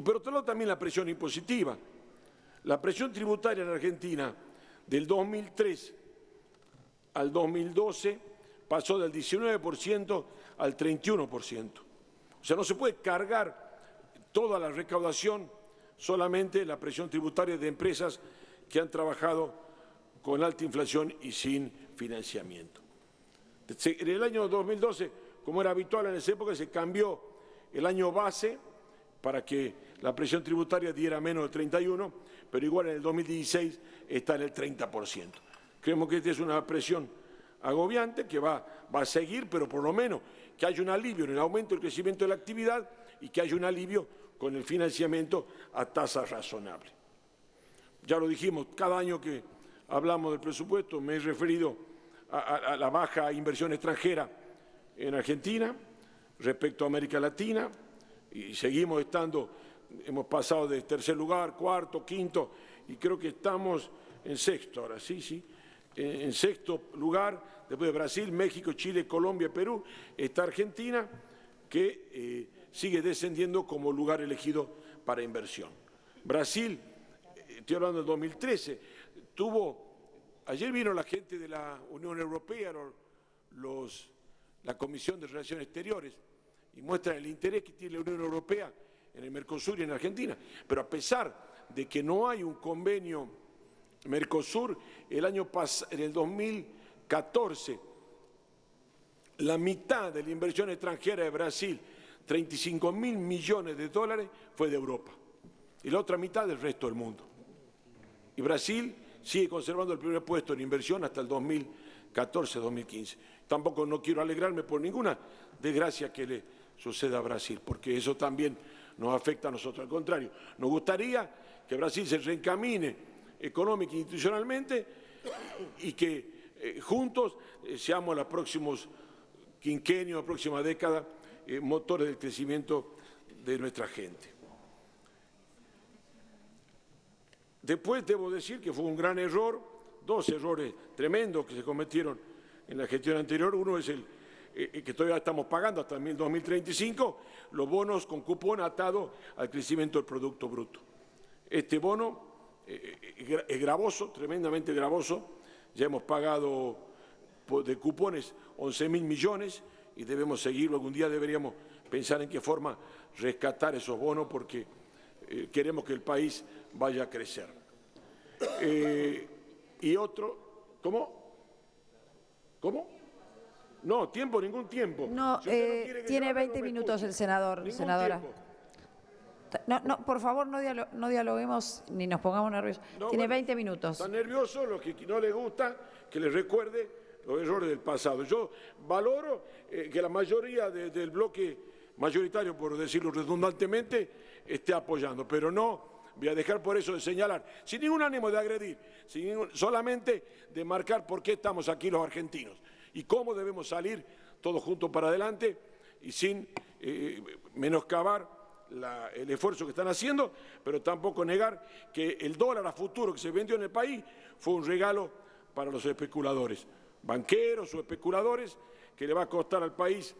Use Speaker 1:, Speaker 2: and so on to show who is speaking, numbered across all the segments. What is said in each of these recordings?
Speaker 1: por otro lado también la presión impositiva. La presión tributaria en Argentina del 2003 al 2012 pasó del 19% al 31%. O sea, no se puede cargar toda la recaudación solamente la presión tributaria de empresas que han trabajado con alta inflación y sin financiamiento. En el año 2012, como era habitual en esa época, se cambió el año base para que la presión tributaria diera menos de 31, pero igual en el 2016 está en el 30%. Creemos que esta es una presión agobiante que va a seguir, pero por lo menos que haya un alivio en el aumento del crecimiento de la actividad y que haya un alivio con el financiamiento a tasas razonables. Ya lo dijimos, cada año que hablamos del presupuesto me he referido a la baja inversión extranjera en Argentina respecto a América Latina y seguimos estando, hemos pasado de tercer lugar, cuarto, quinto y creo que estamos en sexto ahora, sí, en sexto lugar, después de Brasil, México, Chile, Colombia, Perú, está Argentina que sigue descendiendo como lugar elegido para inversión. Brasil, estoy hablando del 2013, ayer vino la gente de la Unión Europea, la Comisión de Relaciones Exteriores, y muestran el interés que tiene la Unión Europea en el Mercosur y en Argentina. Pero a pesar de que no hay un convenio Mercosur, en el 2014, la mitad de la inversión extranjera de Brasil, 35.000 millones de dólares, fue de Europa. Y la otra mitad del resto del mundo. Y Brasil sigue conservando el primer puesto en inversión hasta el 2014-2015. Tampoco no quiero alegrarme por ninguna desgracia que le suceda a Brasil, porque eso también nos afecta a nosotros. Al contrario, nos gustaría que Brasil se reencamine económica e institucionalmente y que juntos seamos los próximos quinquenios, la próxima década, motores del crecimiento de nuestra gente. Después debo decir que fue un gran error, dos errores tremendos que se cometieron en la gestión anterior. Uno es el que todavía estamos pagando hasta el 2035, los bonos con cupón atado al crecimiento del Producto Bruto. Este bono es gravoso, tremendamente gravoso. Ya hemos pagado de cupones 11.000 millones y debemos seguirlo. Algún día deberíamos pensar en qué forma rescatar esos bonos porque queremos que el país vaya a crecer. Y otro, ¿cómo? No, ningún tiempo.
Speaker 2: No,
Speaker 1: Si usted no quiere que
Speaker 2: tiene
Speaker 1: yo hable,
Speaker 2: 20
Speaker 1: no me
Speaker 2: minutos
Speaker 1: escuche.
Speaker 2: el senador,
Speaker 1: Ningún
Speaker 2: senadora.
Speaker 1: tiempo.
Speaker 2: No, por favor, no dialoguemos ni nos pongamos nerviosos.
Speaker 1: No,
Speaker 2: Tiene
Speaker 1: bueno,
Speaker 2: 20 minutos.
Speaker 1: Están nerviosos los que no les gusta que les recuerde los errores del pasado. Yo valoro que la mayoría del bloque mayoritario, por decirlo redundantemente, esté apoyando, pero no voy a dejar por eso de señalar, sin ningún ánimo de agredir, solamente de marcar por qué estamos aquí los argentinos y cómo debemos salir todos juntos para adelante y sin menoscabar el esfuerzo que están haciendo, pero tampoco negar que el dólar a futuro que se vendió en el país fue un regalo para los especuladores, banqueros o especuladores, que le va a costar al país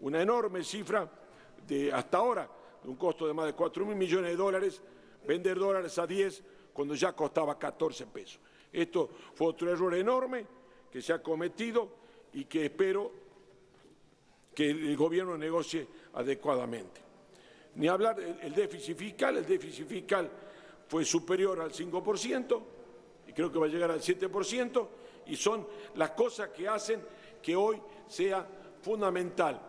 Speaker 1: una enorme cifra hasta ahora, de un costo de más de 4.000 millones de dólares, vender dólares a 10 cuando ya costaba 14 pesos. Esto fue otro error enorme que se ha cometido y que espero que el gobierno negocie adecuadamente. Ni hablar del déficit fiscal fue superior al 5% y creo que va a llegar al 7% y son las cosas que hacen que hoy sea fundamental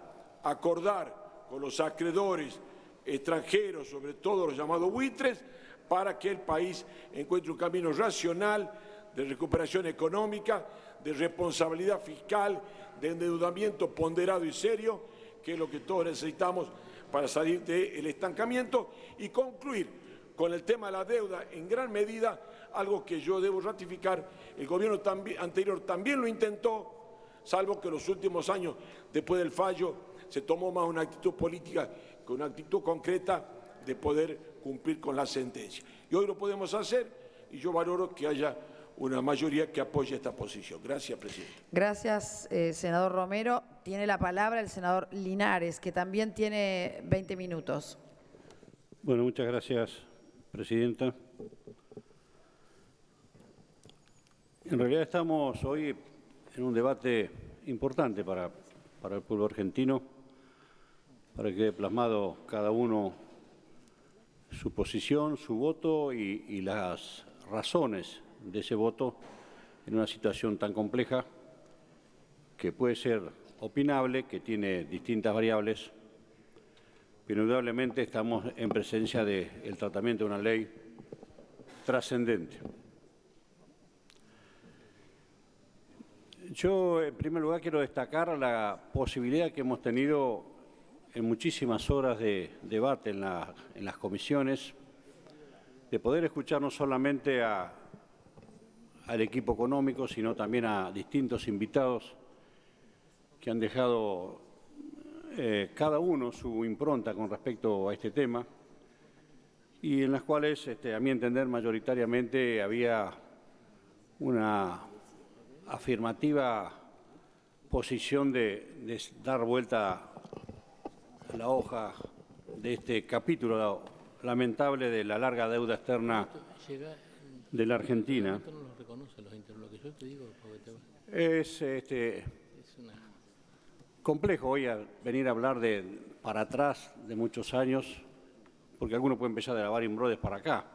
Speaker 1: acordar con los acreedores extranjeros, sobre todo los llamados buitres, para que el país encuentre un camino racional de recuperación económica, de responsabilidad fiscal, de endeudamiento ponderado y serio, que es lo que todos necesitamos para salir del estancamiento y concluir con el tema de la deuda en gran medida, algo que yo debo ratificar, el gobierno anterior también lo intentó, salvo que en los últimos años, después del fallo, se tomó más una actitud política que una actitud concreta de poder cumplir con la sentencia. Y hoy lo podemos hacer y yo valoro que haya una mayoría que apoye esta posición. Gracias, presidente.
Speaker 2: Gracias, senador Romero. Tiene la palabra el senador Linares, que también tiene 20 minutos.
Speaker 3: Bueno, muchas gracias, Presidenta. En realidad estamos hoy en un debate importante para el pueblo argentino, para que quede plasmado cada uno su posición, su voto y las razones de ese voto en una situación tan compleja que puede ser opinable, que tiene distintas variables, pero indudablemente estamos en presencia del tratamiento de una ley trascendente. Yo, en primer lugar, quiero destacar la posibilidad que hemos tenido en muchísimas horas de debate en las comisiones, de poder escuchar no solamente al equipo económico, sino también a distintos invitados que han dejado cada uno su impronta con respecto a este tema y en las cuales, a mi entender, mayoritariamente había una afirmativa posición de dar vuelta a la hoja de este capítulo lamentable de la larga deuda externa de la Argentina. Es complejo hoy venir a hablar para atrás de muchos años, porque algunos pueden empezar de la Baring Brothers para acá.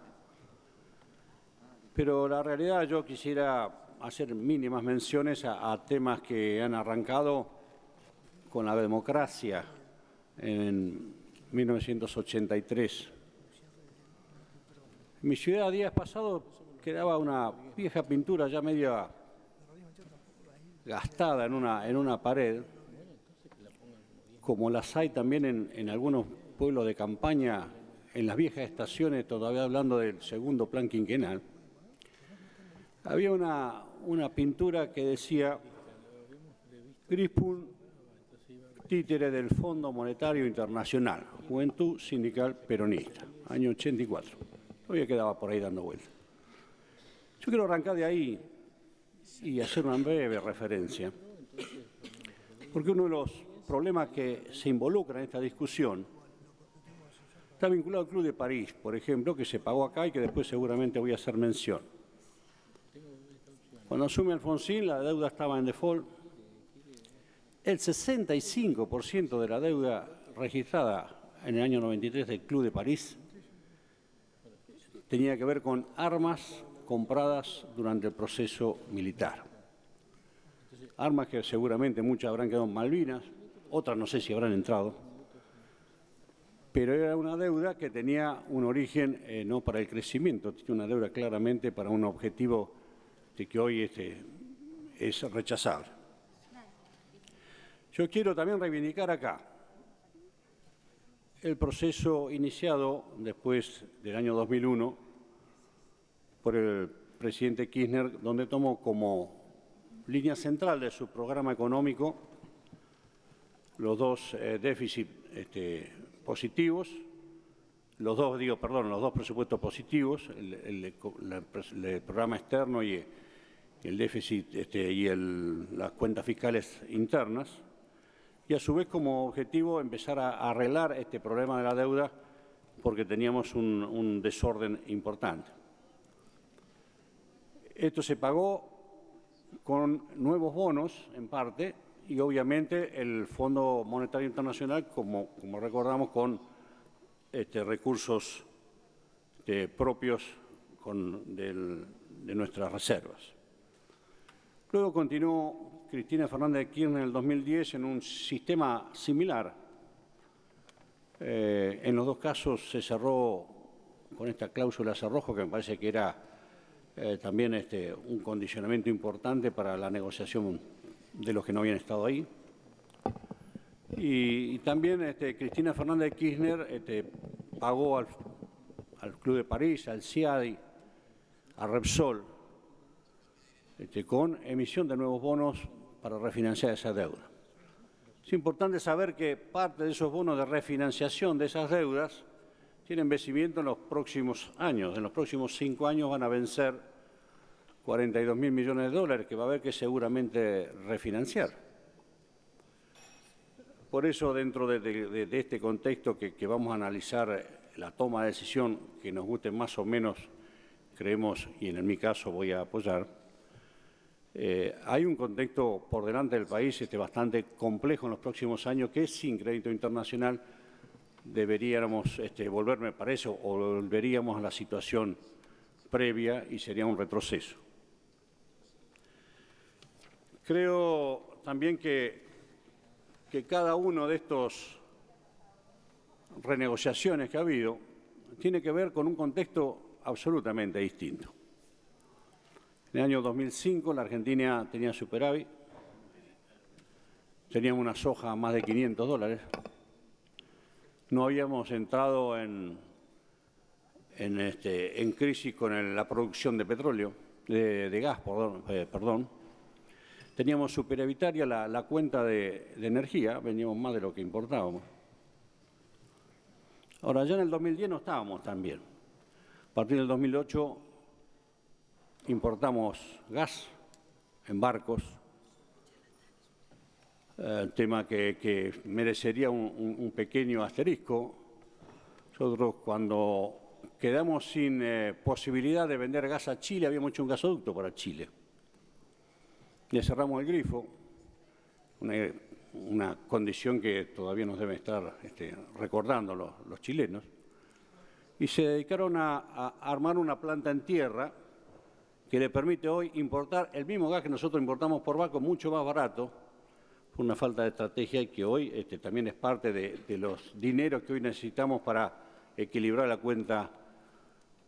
Speaker 3: Pero la realidad, yo quisiera hacer mínimas menciones a temas que han arrancado con la democracia en 1983. En mi ciudad, días pasados, quedaba una vieja pintura ya media gastada en una pared, como las hay también en algunos pueblos de campaña, en las viejas estaciones, todavía hablando del segundo plan quinquenal. Había una pintura que decía Grispun, títere del Fondo Monetario Internacional, Juventud Sindical Peronista, año 84. Todavía quedaba por ahí dando vueltas. Yo quiero arrancar de ahí y hacer una breve referencia, porque uno de los problemas que se involucra en esta discusión está vinculado al Club de París, por ejemplo, que se pagó acá y que después seguramente voy a hacer mención. Cuando asume Alfonsín, la deuda estaba en default. El 65% de la deuda registrada en el año 93 del Club de París tenía que ver con armas compradas durante el proceso militar. Armas que seguramente muchas habrán quedado en Malvinas, otras no sé si habrán entrado, pero era una deuda que tenía un origen no para el crecimiento, tenía una deuda claramente para un objetivo que hoy es rechazable. Yo quiero también reivindicar acá el proceso iniciado después del año 2001 por el presidente Kirchner, donde tomó como línea central de su programa económico los dos déficits positivos, los dos presupuestos positivos, el programa externo y el déficit y las cuentas fiscales internas, y a su vez como objetivo empezar a arreglar este problema de la deuda porque teníamos un desorden importante. Esto se pagó con nuevos bonos, en parte, y obviamente el Fondo Monetario Internacional, como recordamos, con recursos propios de nuestras reservas. Luego continuó Cristina Fernández de Kirchner en el 2010 en un sistema similar. En los dos casos se cerró con esta cláusula cerrojo, que me parece que era también un condicionamiento importante para la negociación de los que no habían estado ahí. Y también Cristina Fernández de Kirchner pagó al Club de París, al CIADI, a Repsol, con emisión de nuevos bonos para refinanciar esa deuda. Es importante saber que parte de esos bonos de refinanciación de esas deudas tienen vencimiento en los próximos años. En los próximos 5 años van a vencer 42.000 millones de dólares que va a haber que seguramente refinanciar. Por eso, dentro de este contexto que vamos a analizar la toma de decisión que nos guste más o menos, creemos, y en mi caso voy a apoyar, hay un contexto por delante del país bastante complejo en los próximos años que sin crédito internacional deberíamos volver, me parece, o volveríamos a la situación previa y sería un retroceso. Creo también que cada uno de estos renegociaciones que ha habido tiene que ver con un contexto absolutamente distinto. En el año 2005 la Argentina tenía superávit, teníamos una soja a más de $500, no habíamos entrado en crisis con la producción de petróleo, de gas, perdón. Teníamos superavitaria la cuenta de energía, veníamos más de lo que importábamos. Ahora, ya en el 2010 no estábamos tan bien. A partir del 2008 importamos gas en barcos, tema que merecería un pequeño asterisco. Nosotros cuando quedamos sin posibilidad de vender gas a Chile, habíamos hecho un gasoducto para Chile. Le cerramos el grifo, una condición que todavía nos deben estar recordando los chilenos, y se dedicaron a armar una planta en tierra que le permite hoy importar el mismo gas que nosotros importamos por barco mucho más barato, por una falta de estrategia y que hoy también es parte de los dineros que hoy necesitamos para equilibrar la cuenta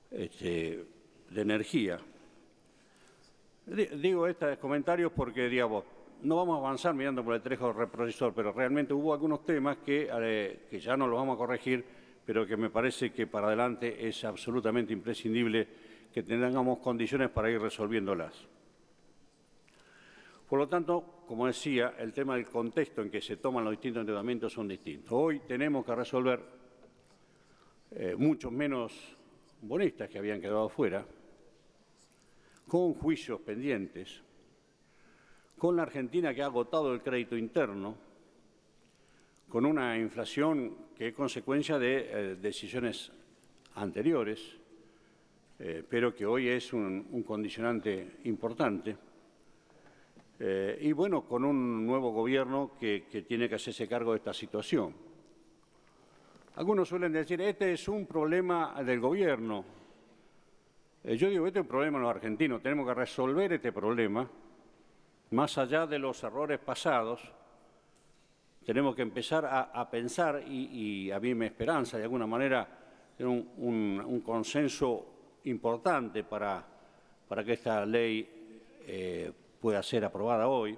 Speaker 3: de energía. Digo estos comentarios porque, digamos, no vamos a avanzar mirando por el espejo retrovisor, pero realmente hubo algunos temas que ya no los vamos a corregir, pero que me parece que para adelante es absolutamente imprescindible que tengamos condiciones para ir resolviéndolas. Por lo tanto, como decía, el tema del contexto en que se toman los distintos endeudamientos son distintos. Hoy tenemos que resolver muchos menos bonistas que habían quedado fuera, con juicios pendientes, con la Argentina que ha agotado el crédito interno, con una inflación que es consecuencia de decisiones anteriores, pero que hoy es un condicionante importante, y bueno, con un nuevo gobierno que tiene que hacerse cargo de esta situación. Algunos suelen decir, este es un problema del gobierno. Yo digo, este es un problema de los argentinos, tenemos que resolver este problema, más allá de los errores pasados, tenemos que empezar a pensar, y a mí me esperanza de alguna manera, tener un consenso importante para que esta ley pueda ser aprobada hoy,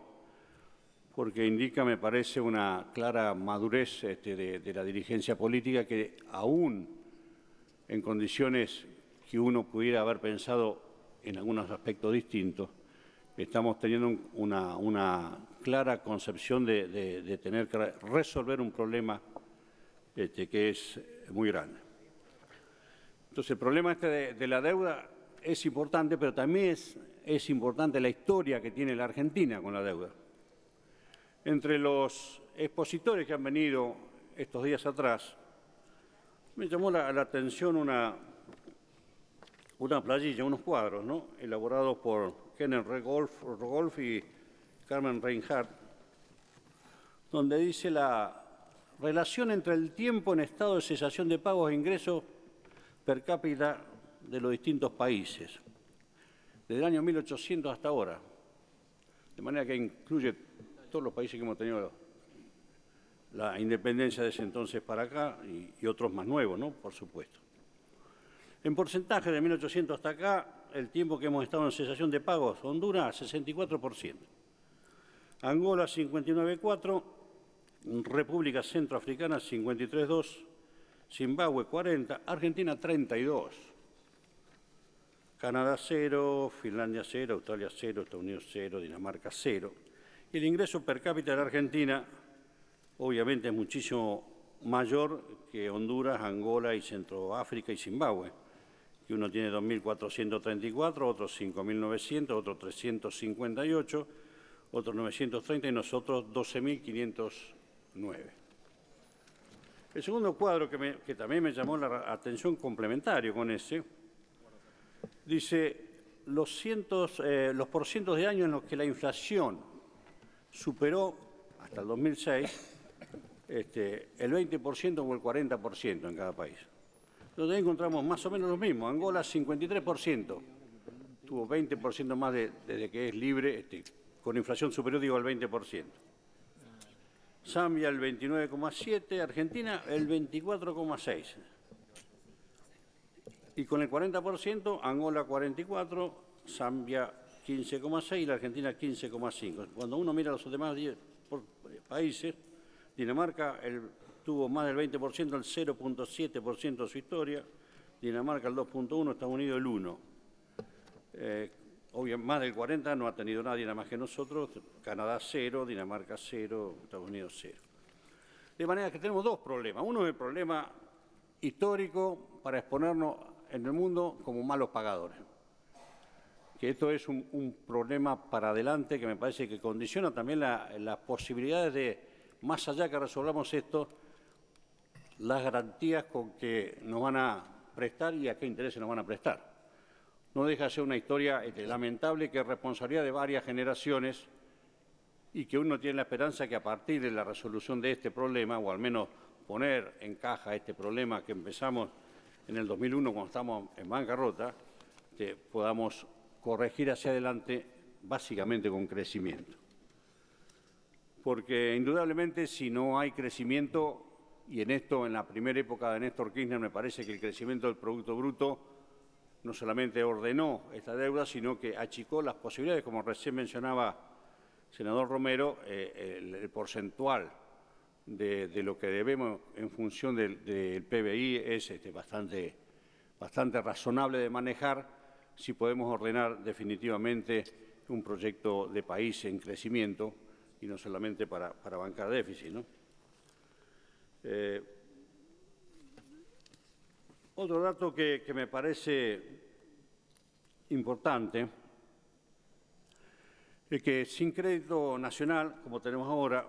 Speaker 3: porque indica, me parece, una clara madurez de la dirigencia política que aún en condiciones que uno pudiera haber pensado en algunos aspectos distintos, estamos teniendo una clara concepción de tener que resolver un problema que es muy grande. Entonces, el problema de la deuda es importante, pero también es importante la historia que tiene la Argentina con la deuda. Entre los expositores que han venido estos días atrás, me llamó la atención una playilla, unos cuadros, ¿no?, elaborados por Kenneth Rogolf y Carmen Reinhardt, donde dice la relación entre el tiempo en estado de cesación de pagos e ingresos per cápita de los distintos países, desde el año 1800 hasta ahora, de manera que incluye todos los países que hemos tenido la independencia de ese entonces para acá y otros más nuevos, ¿no?, por supuesto. En porcentaje de 1800 hasta acá, el tiempo que hemos estado en cesación de pagos, Honduras 64%, Angola 59,4%, República Centroafricana 53,2%, Zimbabue 40%, Argentina 32%, Canadá 0%, Finlandia 0%, Australia 0%, Estados Unidos 0%, Dinamarca 0%. Y el ingreso per cápita de la Argentina obviamente es muchísimo mayor que Honduras, Angola y Centroáfrica y Zimbabue, que uno tiene 2.434, otros 5.900, otros 358, otros 930 y nosotros 12.509. El segundo cuadro que también me llamó la atención, complementario con ese, dice los porcientos de años en los que la inflación superó, hasta el 2006, el 20% o el 40% en cada país. Entonces encontramos más o menos lo mismo. Angola 53%, tuvo 20% más desde que es libre, con inflación superior, digo, al 20%. Zambia el 29,7%, Argentina el 24,6%. Y con el 40%, Angola 44%, Zambia 15,6% y la Argentina 15,5%. Cuando uno mira los demás 10 países, Dinamarca tuvo más del 20%, el 0,7% de su historia, Dinamarca el 2,1%, Estados Unidos el 1%. Obviamente, más del 40% no ha tenido nadie nada más que nosotros, Canadá 0, Dinamarca 0, Estados Unidos 0. De manera que tenemos dos problemas. Uno es el problema histórico para exponernos en el mundo como malos pagadores. Que esto es un problema para adelante que me parece que condiciona también las posibilidades de, más allá que resolvamos esto, las garantías con que nos van a prestar y a qué intereses nos van a prestar. No deja de ser una historia lamentable que es responsabilidad de varias generaciones y que uno tiene la esperanza que a partir de la resolución de este problema, o al menos poner en caja este problema que empezamos en el 2001 cuando estamos en bancarrota, podamos corregir hacia adelante básicamente con crecimiento. Porque indudablemente si no hay crecimiento, y en esto en la primera época de Néstor Kirchner me parece que el crecimiento del Producto Bruto no solamente ordenó esta deuda, sino que achicó las posibilidades, como recién mencionaba el senador Romero, el porcentual de lo que debemos en función del PBI es bastante razonable de manejar si podemos ordenar definitivamente un proyecto de país en crecimiento y no solamente para bancar déficit, ¿no? Otro dato que me parece importante es que sin crédito nacional, como tenemos ahora,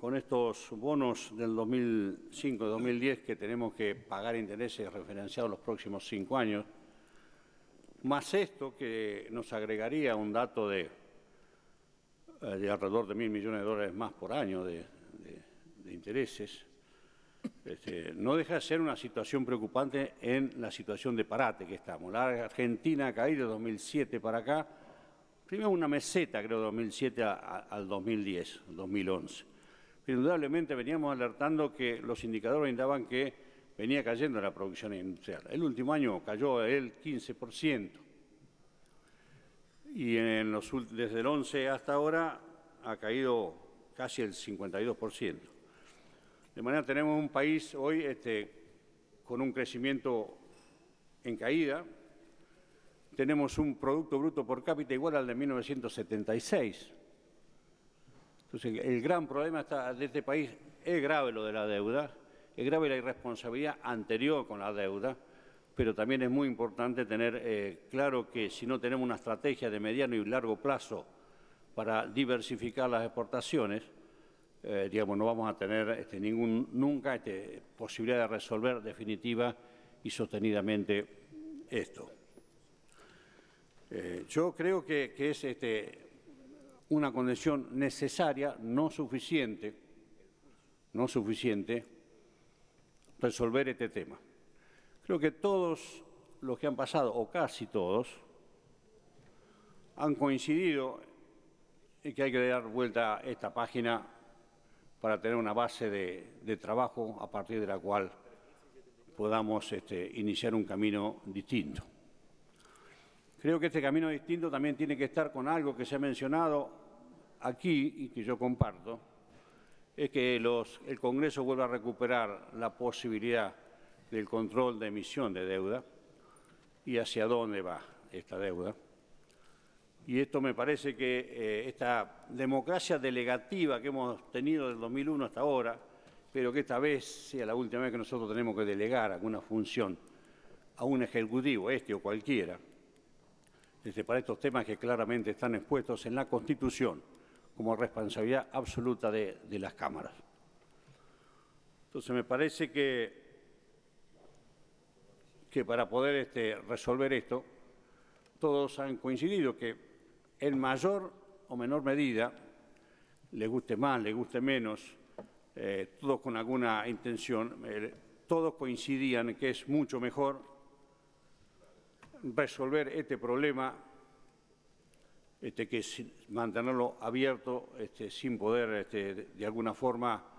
Speaker 3: con estos bonos del 2005-2010 que tenemos que pagar intereses referenciados los próximos 5 años, más esto que nos agregaría un dato de alrededor de $1.000 millones más por año de intereses, no deja de ser una situación preocupante en la situación de parate que estamos. La Argentina ha caído de 2007 para acá, primero una meseta, creo, de 2007 al 2010, 2011. Pero indudablemente veníamos alertando que los indicadores indicaban que venía cayendo la producción industrial. El último año cayó el 15%. Y desde el 11 hasta ahora ha caído casi el 52%. De manera que tenemos un país hoy con un crecimiento en caída. Tenemos un Producto Bruto por cápita igual al de 1976. Entonces, el gran problema de este país es grave lo de la deuda, es grave la irresponsabilidad anterior con la deuda, pero también es muy importante tener claro que si no tenemos una estrategia de mediano y largo plazo para diversificar las exportaciones, no vamos a tener nunca posibilidad de resolver definitiva y sostenidamente esto. Yo creo que es una condición necesaria, no suficiente, resolver este tema. Creo que todos los que han pasado, o casi todos, han coincidido en que hay que dar vuelta a esta página para tener una base de trabajo a partir de la cual podamos iniciar un camino distinto. Creo que este camino distinto también tiene que estar con algo que se ha mencionado aquí y que yo comparto, es que el Congreso vuelva a recuperar la posibilidad del control de emisión de deuda y hacia dónde va esta deuda. Y esto me parece que esta democracia delegativa que hemos tenido desde el 2001 hasta ahora, pero que esta vez sea la última vez que nosotros tenemos que delegar alguna función a un ejecutivo, o cualquiera, para estos temas que claramente están expuestos en la Constitución como responsabilidad absoluta de las cámaras. Entonces me parece que para poder resolver esto, todos han coincidido que en mayor o menor medida, les guste más, les guste menos, todos con alguna intención, todos coincidían en que es mucho mejor resolver este problema que mantenerlo abierto sin poder de alguna forma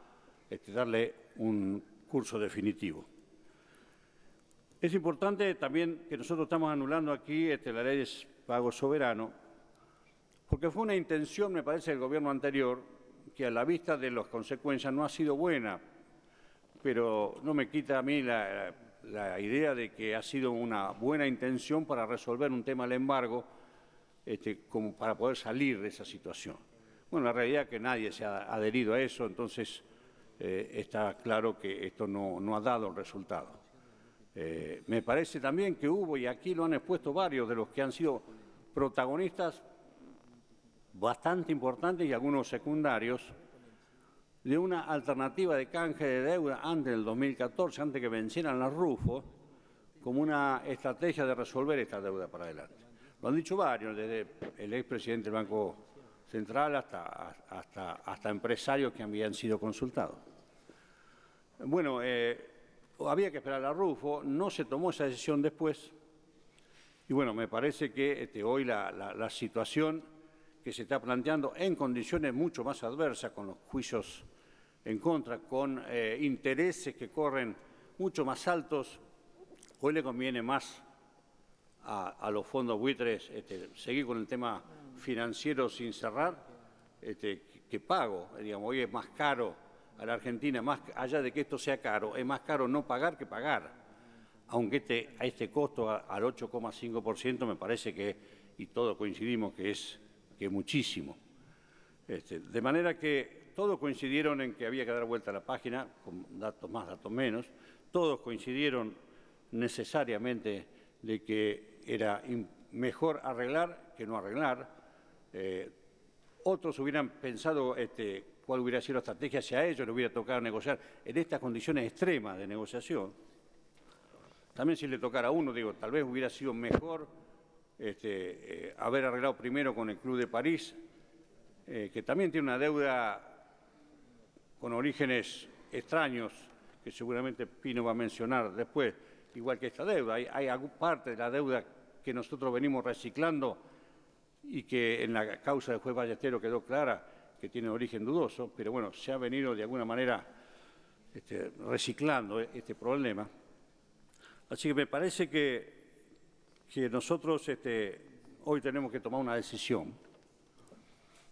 Speaker 3: darle un curso definitivo. Es importante también que nosotros estamos anulando aquí la ley de pago soberano, porque fue una intención, me parece, del gobierno anterior, que a la vista de las consecuencias no ha sido buena, pero no me quita a mí la idea de que ha sido una buena intención para resolver un tema del embargo, como para poder salir de esa situación. Bueno, la realidad es que nadie se ha adherido a eso, entonces está claro que esto no ha dado el resultado. Me parece también que hubo, y aquí lo han expuesto varios de los que han sido protagonistas bastante importantes y algunos secundarios, de una alternativa de canje de deuda antes del 2014, antes que vencieran las Rufo, como una estrategia de resolver esta deuda para adelante. Lo han dicho varios, desde el expresidente del Banco Central hasta empresarios que habían sido consultados. Bueno, había que esperar a Rufo, no se tomó esa decisión después, y bueno, me parece que hoy la situación que se está planteando en condiciones mucho más adversas, con los juicios en contra, con intereses que corren mucho más altos, hoy le conviene más a los fondos buitres seguir con el tema financiero sin cerrar que pago. Digamos, hoy es más caro a la Argentina, más allá de que esto sea caro, es más caro no pagar que pagar. Aunque a este costo al 8,5% me parece que, y todos coincidimos que es muchísimo. De manera que todos coincidieron en que había que dar vuelta a la página, con datos más, datos menos. Todos coincidieron necesariamente de que era mejor arreglar que no arreglar. Otros hubieran pensado cuál hubiera sido la estrategia si a ellos les hubiera tocado negociar en estas condiciones extremas de negociación. También si le tocara a uno, digo, tal vez hubiera sido mejor haber arreglado primero con el Club de París, que también tiene una deuda con orígenes extraños, que seguramente Pino va a mencionar después, igual que esta deuda. Hay parte de la deuda que nosotros venimos reciclando y que en la causa del juez Ballesteros quedó clara que tiene origen dudoso, pero bueno, se ha venido de alguna manera reciclando este problema. Así que me parece que nosotros hoy tenemos que tomar una decisión.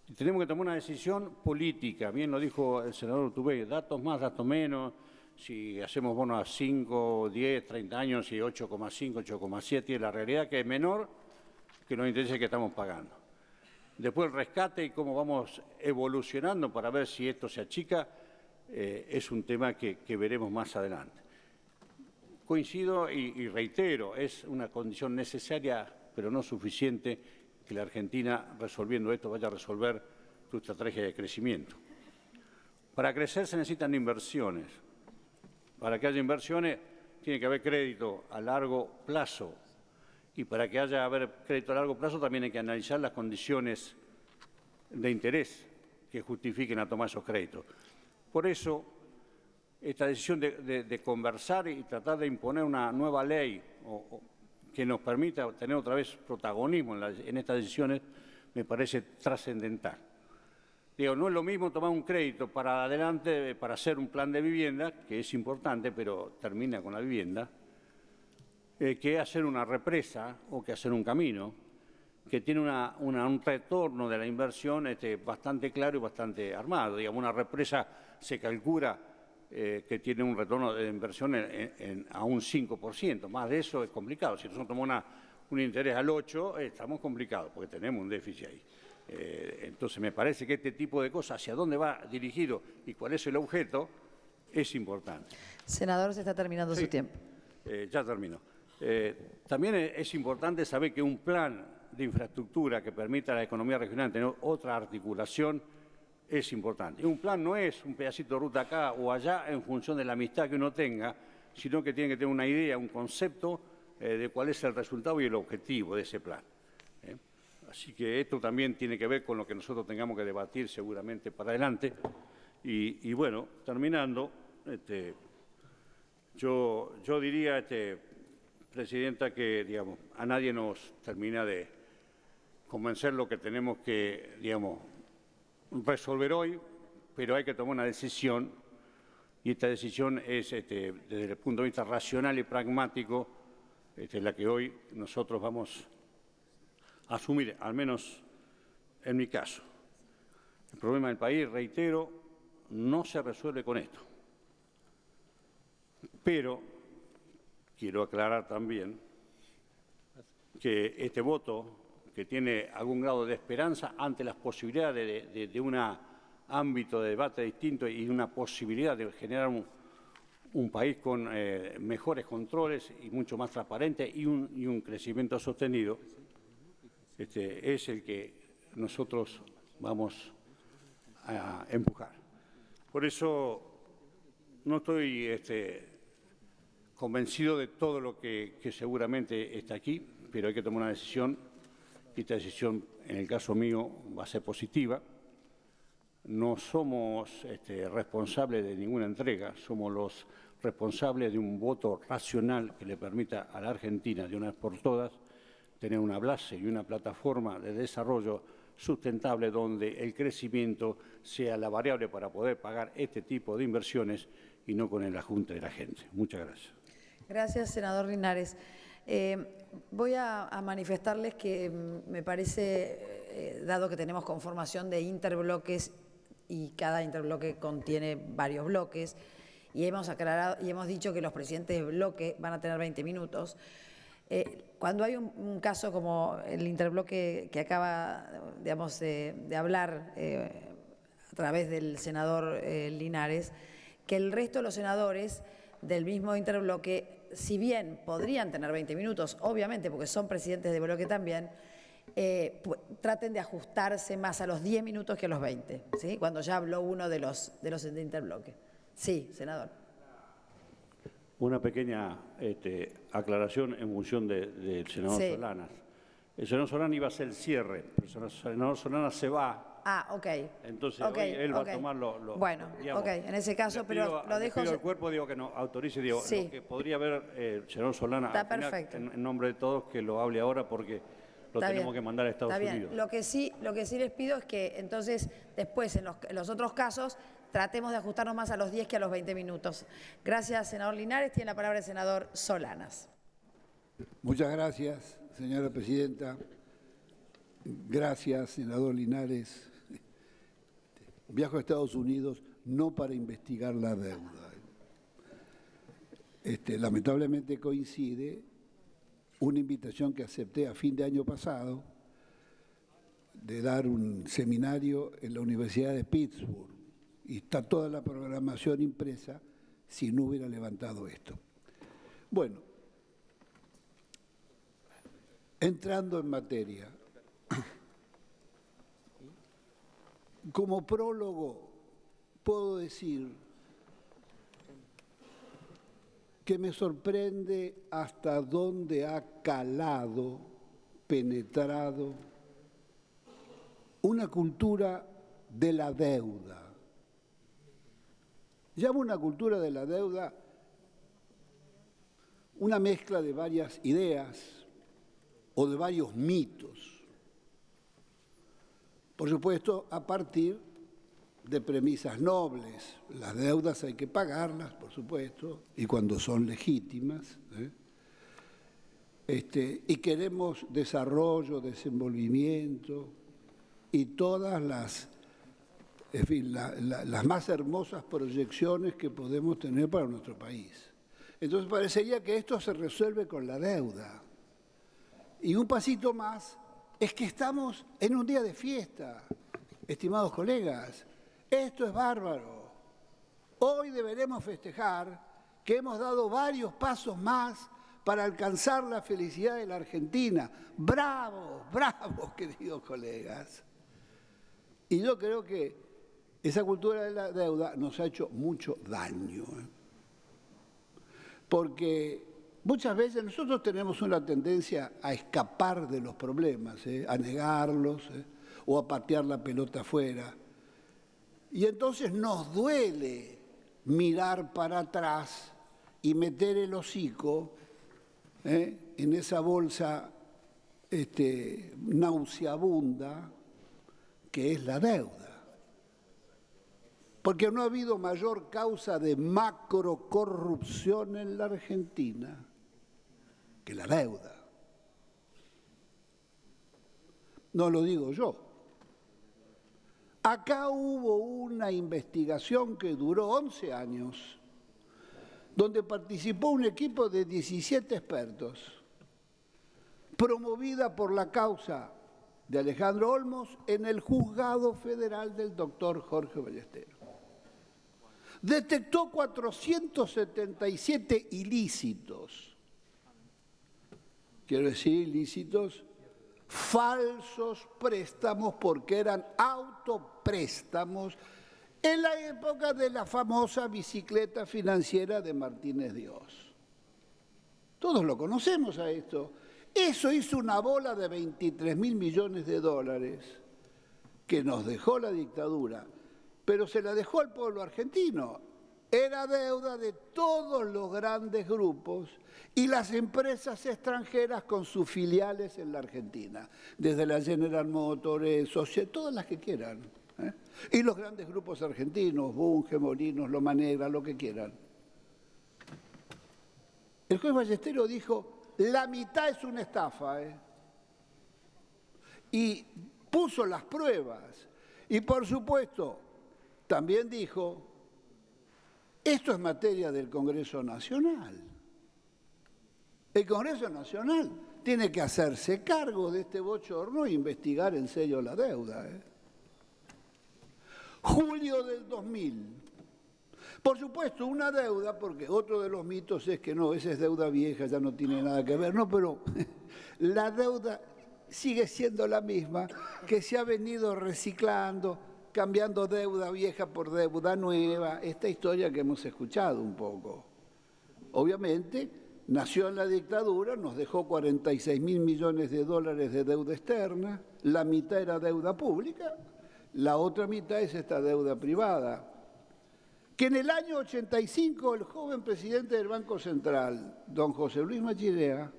Speaker 3: Y tenemos que tomar una decisión política, bien lo dijo el senador Urtubey, datos más, datos menos, si hacemos bonos a 5, 10, 30 años y 8,5, 8,7, y la realidad que es menor que los intereses que estamos pagando. Después el rescate y cómo vamos evolucionando para ver si esto se achica, es un tema que veremos más adelante. Coincido y reitero, es una condición necesaria, pero no suficiente, que la Argentina, resolviendo esto, vaya a resolver su estrategia de crecimiento. Para crecer se necesitan inversiones. Para que haya inversiones tiene que haber crédito a largo plazo. Y para que haya crédito a largo plazo también hay que analizar las condiciones de interés que justifiquen a tomar esos créditos. Por eso, esta decisión de conversar y tratar de imponer una nueva ley que nos permita tener otra vez protagonismo en estas decisiones me parece trascendental. Digo, no es lo mismo tomar un crédito para adelante, para hacer un plan de vivienda, que es importante, pero termina con la vivienda, que hacer una represa o que hacer un camino, que tiene un retorno de la inversión bastante claro y bastante armado. Digamos, una represa se calcula que tiene un retorno de inversión a un 5%. Más de eso es complicado. Si nosotros tomamos un interés al 8%, estamos complicados porque tenemos un déficit ahí. Entonces, me parece que este tipo de cosas, hacia dónde va dirigido y cuál es el objeto, es importante.
Speaker 2: Senador, se está terminando su tiempo.
Speaker 3: Ya termino. También es importante saber que un plan de infraestructura que permita a la economía regional tener otra articulación es importante. Un plan no es un pedacito de ruta acá o allá en función de la amistad que uno tenga, sino que tiene que tener una idea, un concepto de cuál es el resultado y el objetivo de ese plan. Así que esto también tiene que ver con lo que nosotros tengamos que debatir seguramente para adelante. Y bueno, terminando, yo diría, Presidenta, que digamos, a nadie nos termina de convencer lo que tenemos que, digamos, resolver hoy, pero hay que tomar una decisión, y esta decisión es, desde el punto de vista racional y pragmático, la que hoy nosotros vamos a asumir, al menos en mi caso. El problema del país, reitero, no se resuelve con esto. Pero quiero aclarar también que este voto, que tiene algún grado de esperanza ante las posibilidades de un ámbito de debate distinto y una posibilidad de generar un país con mejores controles y mucho más transparente y un crecimiento sostenido, es el que nosotros vamos a empujar. Por eso no estoy convencido de todo lo que seguramente está aquí, pero hay que tomar una decisión, y esta decisión, en el caso mío, va a ser positiva. No somos responsables de ninguna entrega, somos los responsables de un voto racional que le permita a la Argentina, de una vez por todas, tener una base y una plataforma de desarrollo sustentable donde el crecimiento sea la variable para poder pagar este tipo de inversiones y no con el ajunte de la gente. Muchas gracias.
Speaker 2: Gracias, senador Linares. Voy a manifestarles que me parece, dado que tenemos conformación de interbloques y cada interbloque contiene varios bloques, y hemos aclarado y hemos dicho que los presidentes de bloque van a tener 20 minutos, cuando hay un caso como el interbloque que acaba, digamos, de hablar a través del senador Linares, que el resto de los senadores del mismo interbloque, si bien podrían tener 20 minutos, obviamente porque son presidentes de bloque también, traten de ajustarse más a los 10 minutos que a los 20, ¿sí? Cuando ya habló uno de los de interbloque. Sí, senador.
Speaker 3: Una pequeña aclaración en función del senador Solanas. El senador Solanas iba a hacer el cierre, pero el senador Solanas se va.
Speaker 2: Ah, ok.
Speaker 3: Entonces hoy él va a tomar
Speaker 2: Bueno, digamos, en ese caso, pero lo dejo...
Speaker 3: Le pido al cuerpo, digo, que no autorice, digo, lo que podría haber el senador Solanas,
Speaker 2: está perfecto.
Speaker 3: En nombre de todos, que lo hable ahora porque lo tenemos que mandar a Estados Unidos.
Speaker 2: Lo que sí les pido es que entonces después en los otros casos tratemos de ajustarnos más a los 10 que a los 20 minutos. Gracias, senador Linares. Tiene la palabra el senador Solanas.
Speaker 4: Muchas gracias, señora presidenta. Gracias, senador Linares. Viajo a Estados Unidos no para investigar la deuda. Lamentablemente coincide una invitación que acepté a fin de año pasado de dar un seminario en la Universidad de Pittsburgh, y está toda la programación impresa si no hubiera levantado esto. Bueno, entrando en materia, como prólogo puedo decir que me sorprende hasta dónde ha calado, penetrado una cultura de la deuda. Llamo una cultura de la deuda una mezcla de varias ideas o de varios mitos. Por supuesto, a partir de premisas nobles. Las deudas hay que pagarlas, por supuesto, y cuando son legítimas. Y queremos desarrollo, desenvolvimiento y todas las más hermosas proyecciones que podemos tener para nuestro país. Entonces parecería que esto se resuelve con la deuda. Y un pasito más es que estamos en un día de fiesta, estimados colegas. Esto es bárbaro. Hoy deberemos festejar que hemos dado varios pasos más para alcanzar la felicidad de la Argentina. ¡Bravo, bravo, queridos colegas! Y yo creo que esa cultura de la deuda nos ha hecho mucho daño. Porque muchas veces nosotros tenemos una tendencia a escapar de los problemas, a negarlos, o a patear la pelota afuera. Y entonces nos duele mirar para atrás y meter el hocico en esa bolsa nauseabunda que es la deuda. Porque no ha habido mayor causa de macrocorrupción en la Argentina que la deuda. No lo digo yo. Acá hubo una investigación que duró 11 años, donde participó un equipo de 17 expertos, promovida por la causa de Alejandro Olmos en el Juzgado Federal del doctor Jorge Ballesteros. Detectó 477 ilícitos, quiero decir ilícitos, falsos préstamos porque eran autopréstamos en la época de la famosa bicicleta financiera de Martínez Dios. Todos lo conocemos a esto. Eso hizo una bola de 23.000 millones de dólares que nos dejó la dictadura, pero se la dejó al pueblo argentino. Era deuda de todos los grandes grupos y las empresas extranjeras con sus filiales en la Argentina, desde la General Motors, todas las que quieran. Y los grandes grupos argentinos, Bunge, Molinos, Loma Negra, lo que quieran. El juez Ballesteros dijo, la mitad es una estafa, y puso las pruebas. Y por supuesto, también dijo, esto es materia del Congreso Nacional. El Congreso Nacional tiene que hacerse cargo de este bochorno e investigar en serio la deuda. Julio del 2000. Por supuesto, una deuda, porque otro de los mitos es que no, esa es deuda vieja, ya no tiene nada que ver. No, pero la deuda sigue siendo la misma, que se ha venido reciclando, cambiando deuda vieja por deuda nueva, esta historia que hemos escuchado un poco. Obviamente, nació en la dictadura, nos dejó 46.000 millones de dólares de deuda externa, la mitad era deuda pública, la otra mitad es esta deuda privada. Que en el año 85 el joven presidente del Banco Central, don José Luis Machirea,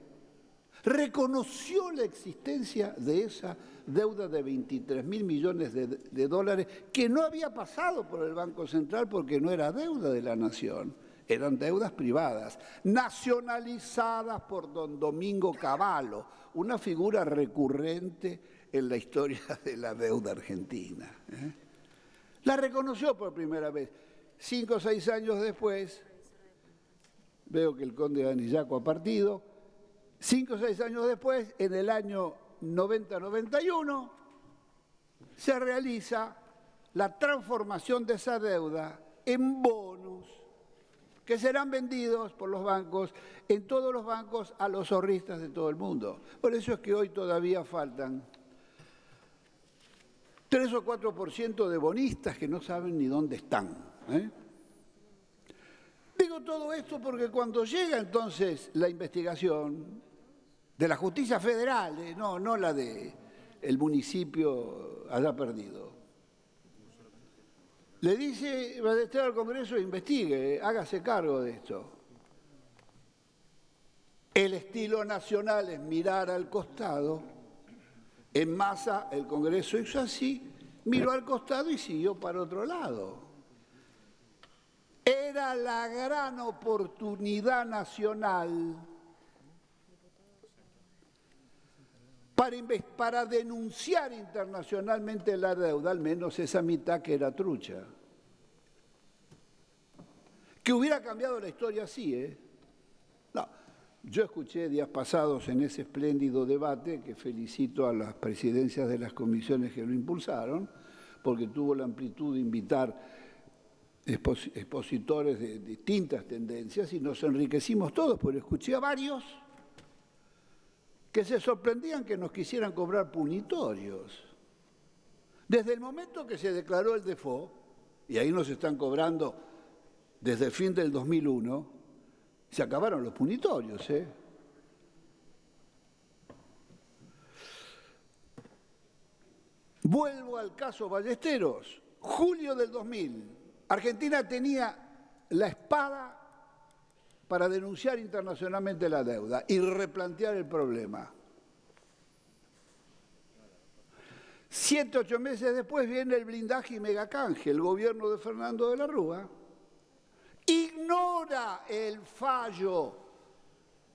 Speaker 4: reconoció la existencia de esa deuda de 23.000 millones de dólares que no había pasado por el Banco Central porque no era deuda de la nación, eran deudas privadas, nacionalizadas por don Domingo Cavallo, una figura recurrente en la historia de la deuda argentina. La reconoció por primera vez. 5 o 6 años después, veo que el conde Anillaco ha partido, 5 o 6 años después, en el año 90-91, se realiza la transformación de esa deuda en bonos que serán vendidos por los bancos, en todos los bancos, a los ahorristas de todo el mundo. Por eso es que hoy todavía faltan 3 o 4% de bonistas que no saben ni dónde están. Digo todo esto porque cuando llega entonces la investigación de la justicia federal, no la de el municipio allá perdido, le dice Ballesteros al Congreso, investigue, hágase cargo de esto. El estilo nacional es mirar al costado. En masa el Congreso hizo así, miró al costado y siguió para otro lado. Era la gran oportunidad nacional para denunciar internacionalmente la deuda, al menos esa mitad que era trucha. Que hubiera cambiado la historia así, No, yo escuché días pasados en ese espléndido debate, que felicito a las presidencias de las comisiones que lo impulsaron, porque tuvo la amplitud de invitar expositores de distintas tendencias y nos enriquecimos todos, porque escuché a varios que se sorprendían que nos quisieran cobrar punitorios. Desde el momento que se declaró el default, y ahí nos están cobrando desde el fin del 2001, se acabaron los punitorios, ¿eh? Vuelvo al caso Ballesteros. Julio del 2000, Argentina tenía la espada para denunciar internacionalmente la deuda y replantear el problema. 7, 8 meses después viene el blindaje y megacanje. El gobierno de Fernando de la Rúa ignora el fallo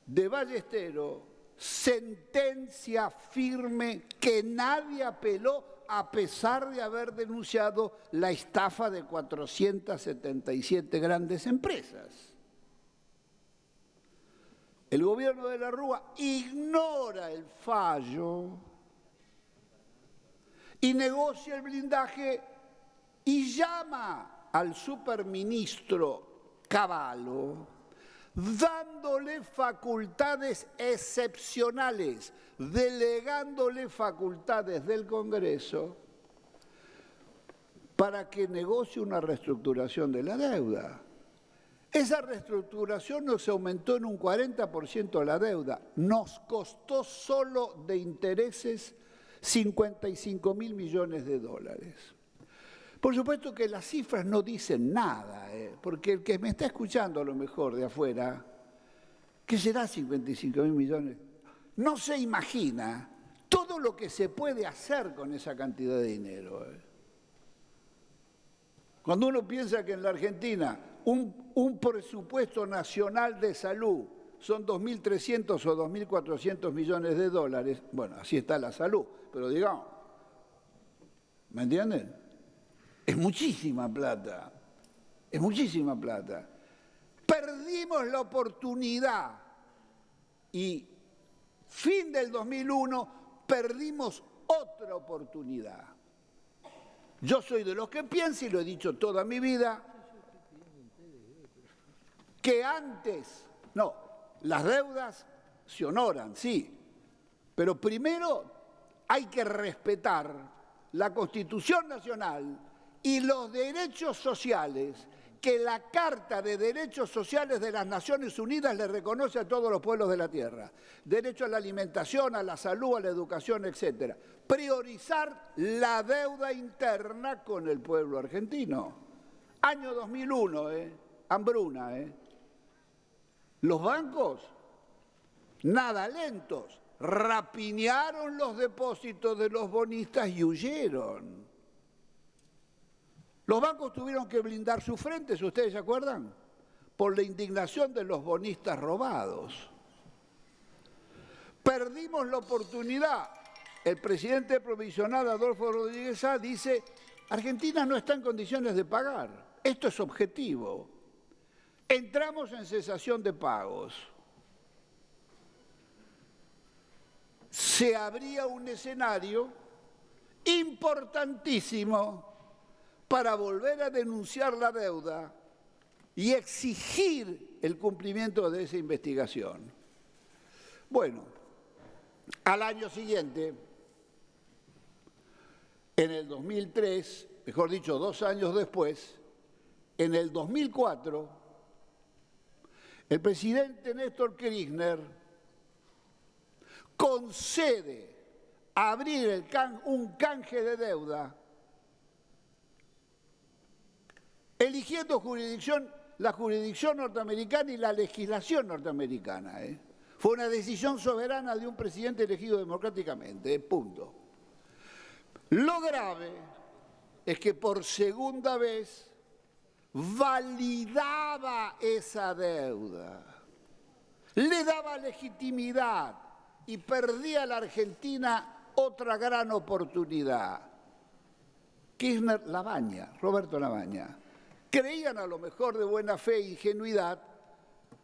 Speaker 4: de Ballesteros, sentencia firme que nadie apeló a pesar de haber denunciado la estafa de 477 grandes empresas. El gobierno de la Rúa ignora el fallo y negocia el blindaje y llama al superministro Cavallo, dándole facultades excepcionales, delegándole facultades del Congreso para que negocie una reestructuración de la deuda. Esa reestructuración nos aumentó en un 40% la deuda, nos costó solo de intereses 55.000 millones de dólares. Por supuesto que las cifras no dicen nada, porque el que me está escuchando a lo mejor de afuera, ¿qué será 55.000 millones? No se imagina todo lo que se puede hacer con esa cantidad de dinero. Cuando uno piensa que en la Argentina un presupuesto nacional de salud son 2.300 o 2.400 millones de dólares, bueno, así está la salud, pero digamos, ¿me entienden? Es muchísima plata, es muchísima plata. Perdimos la oportunidad y fin del 2001 perdimos otra oportunidad. Yo soy de los que piensa, y lo he dicho toda mi vida, que antes, no, las deudas se honoran, sí, pero primero hay que respetar la Constitución Nacional y los derechos sociales que la Carta de Derechos Sociales de las Naciones Unidas le reconoce a todos los pueblos de la tierra. Derecho a la alimentación, a la salud, a la educación, etc. Priorizar la deuda interna con el pueblo argentino. Año 2001, hambruna, Los bancos, nada lentos, rapiñaron los depósitos de los bonistas y huyeron. Los bancos tuvieron que blindar sus frentes, ¿ustedes se acuerdan? Por la indignación de los bonistas robados. Perdimos la oportunidad. El presidente provisional Adolfo Rodríguez Sá dice, Argentina no está en condiciones de pagar. Esto es objetivo. Entramos en cesación de pagos. Se abría un escenario importantísimo para volver a denunciar la deuda y exigir el cumplimiento de esa investigación. Bueno, al año siguiente, en el 2003, mejor dicho, 2 años después, en el 2004, el presidente Néstor Kirchner concede abrir un canje de deuda eligiendo la jurisdicción norteamericana y la legislación norteamericana. Fue una decisión soberana de un presidente elegido democráticamente, punto. Lo grave es que por segunda vez validaba esa deuda, le daba legitimidad y perdía a la Argentina otra gran oportunidad. Kirchner, Roberto Labaña, creían a lo mejor de buena fe e ingenuidad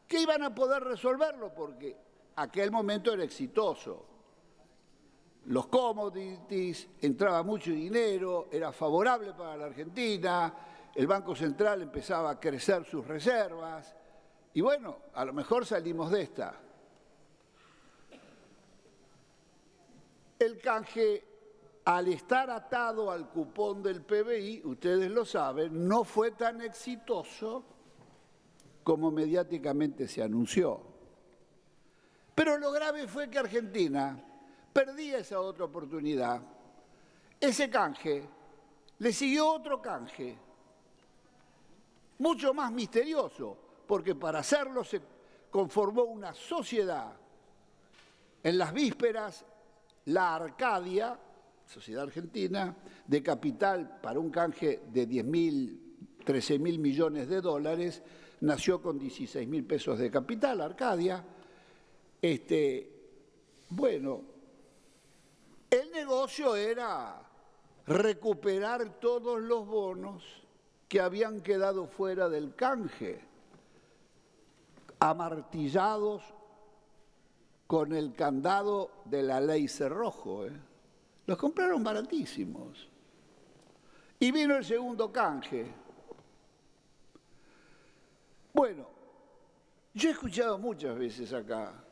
Speaker 4: que iban a poder resolverlo porque aquel momento era exitoso. Los commodities, entraba mucho dinero, era favorable para la Argentina, el Banco Central empezaba a crecer sus reservas y bueno, a lo mejor salimos de esta. El canje al estar atado al cupón del PBI, ustedes lo saben, no fue tan exitoso como mediáticamente se anunció. Pero lo grave fue que Argentina perdía esa otra oportunidad. Ese canje, le siguió otro canje, mucho más misterioso, porque para hacerlo se conformó una sociedad. En las vísperas, la Arcadia, Sociedad Argentina, de capital para un canje de 13.000 millones de dólares, nació con 16.000 pesos de capital, Arcadia. Bueno, el negocio era recuperar todos los bonos que habían quedado fuera del canje, amartillados con el candado de la ley Cerrojo. Los compraron baratísimos. Y vino el segundo canje. Bueno, yo he escuchado muchas veces acá,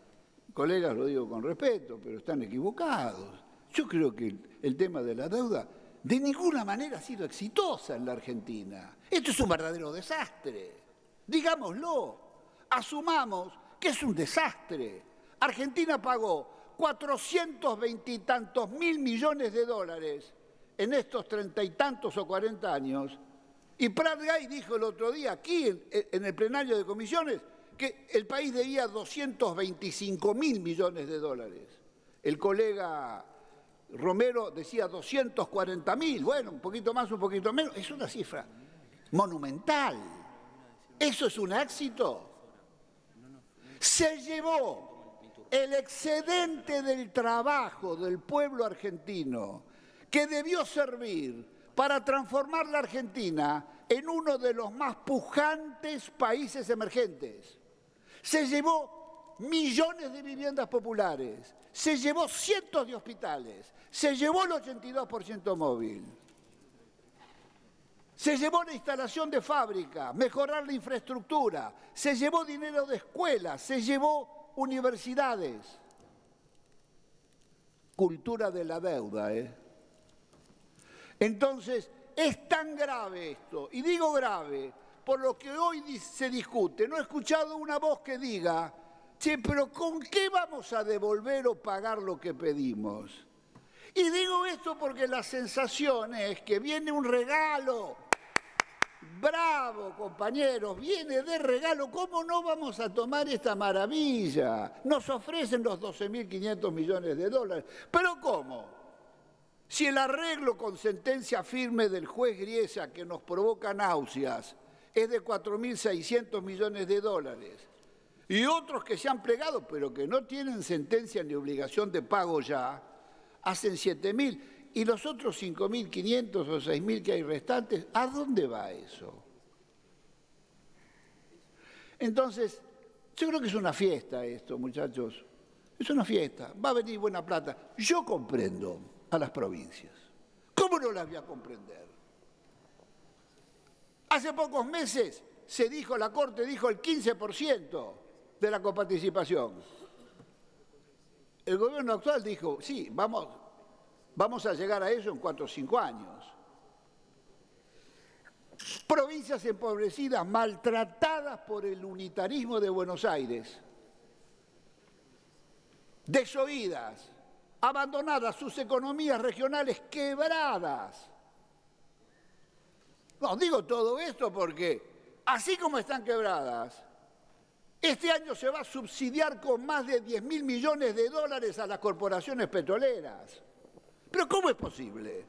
Speaker 4: colegas, lo digo con respeto, pero están equivocados. Yo creo que el tema de la deuda de ninguna manera ha sido exitosa en la Argentina. Esto es un verdadero desastre. Digámoslo, asumamos que es un desastre. Argentina pagó 420 y tantos mil millones de dólares en estos 30 y tantos o 40 años. Y Prat Gay dijo el otro día aquí en el plenario de comisiones que el país debía 225 mil millones de dólares. El colega Romero decía 240 mil, bueno, un poquito más, un poquito menos. Es una cifra monumental. ¿Eso es un éxito? Se llevó el excedente del trabajo del pueblo argentino, que debió servir para transformar la Argentina en uno de los más pujantes países emergentes. Se llevó millones de viviendas populares, se llevó cientos de hospitales, se llevó el 82% móvil, se llevó la instalación de fábrica, mejorar la infraestructura, se llevó dinero de escuelas, se llevó universidades. Cultura de la deuda, Entonces, es tan grave esto, y digo grave, por lo que hoy se discute. No he escuchado una voz que diga, che, pero ¿con qué vamos a devolver o pagar lo que pedimos? Y digo esto porque la sensación es que viene un regalo. Bravo, compañeros, viene de regalo. ¿Cómo no vamos a tomar esta maravilla? Nos ofrecen los 12.500 millones de dólares. ¿Pero cómo? Si el arreglo con sentencia firme del juez Griesa, que nos provoca náuseas, es de 4.600 millones de dólares, y otros que se han plegado, pero que no tienen sentencia ni obligación de pago ya, hacen 7.000. Y los otros 5.500 o 6.000 que hay restantes, ¿a dónde va eso? Entonces, yo creo que es una fiesta esto, muchachos. Es una fiesta. Va a venir buena plata. Yo comprendo a las provincias. ¿Cómo no las voy a comprender? Hace pocos meses se dijo, la Corte dijo el 15% de la coparticipación. El gobierno actual dijo, sí, vamos a llegar a eso en 4 o 5 años. Provincias empobrecidas, maltratadas por el unitarismo de Buenos Aires, desoídas, abandonadas, sus economías regionales quebradas. No, digo todo esto porque, así como están quebradas, este año se va a subsidiar con más de 10.000 millones de dólares a las corporaciones petroleras. ¿Pero cómo es posible?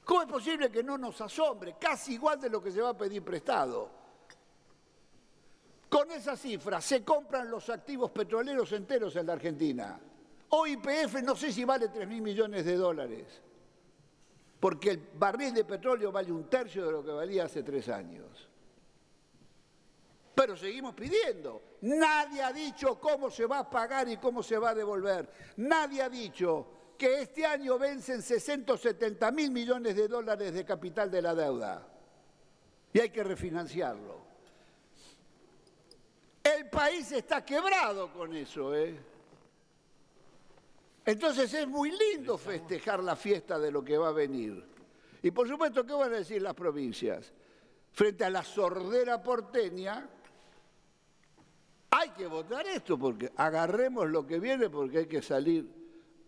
Speaker 4: ¿Cómo es posible que no nos asombre? Casi igual de lo que se va a pedir prestado. Con esa cifra se compran los activos petroleros enteros en la Argentina. Hoy YPF no sé si vale 3.000 millones de dólares, porque el barril de petróleo vale 1/3 de lo que valía hace 3 años. Pero seguimos pidiendo. Nadie ha dicho cómo se va a pagar y cómo se va a devolver. Nadie ha dicho que este año vencen 670.000 millones de dólares de capital de la deuda y hay que refinanciarlo. El país está quebrado con eso, Entonces es muy lindo festejar la fiesta de lo que va a venir. Y por supuesto, ¿qué van a decir las provincias? Frente a la sordera porteña, hay que votar esto, porque agarremos lo que viene, porque hay que salir,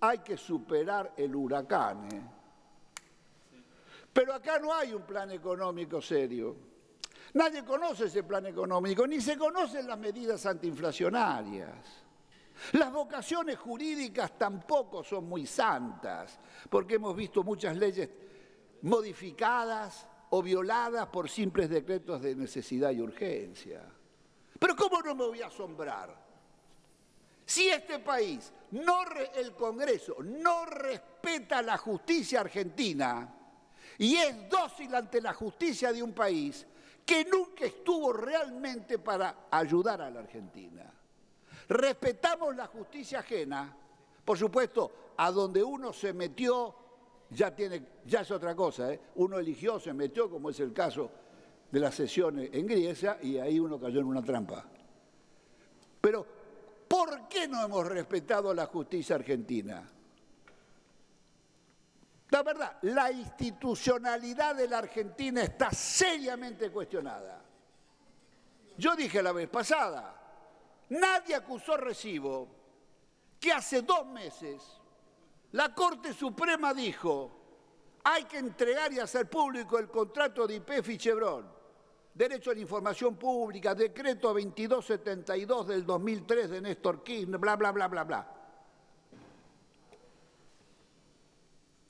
Speaker 4: hay que superar el huracán. Pero acá no hay un plan económico serio. Nadie conoce ese plan económico, ni se conocen las medidas antiinflacionarias. Las vocaciones jurídicas tampoco son muy santas, porque hemos visto muchas leyes modificadas o violadas por simples decretos de necesidad y urgencia. Pero ¿cómo no me voy a asombrar? Si este país, el Congreso, no respeta la justicia argentina y es dócil ante la justicia de un país que nunca estuvo realmente para ayudar a la Argentina. Respetamos la justicia ajena, por supuesto, a donde uno se metió, ya es otra cosa, uno eligió, se metió, como es el caso de las sesiones en Grecia, y ahí uno cayó en una trampa. Pero, ¿por qué no hemos respetado la justicia argentina? La verdad, la institucionalidad de la Argentina está seriamente cuestionada. Yo dije la vez pasada, nadie acusó recibo que hace 2 meses la Corte Suprema dijo hay que entregar y hacer público el contrato de YPF y Chevron, derecho a la información pública, decreto 2272 del 2003 de Néstor Kirchner, bla, bla, bla, bla, bla.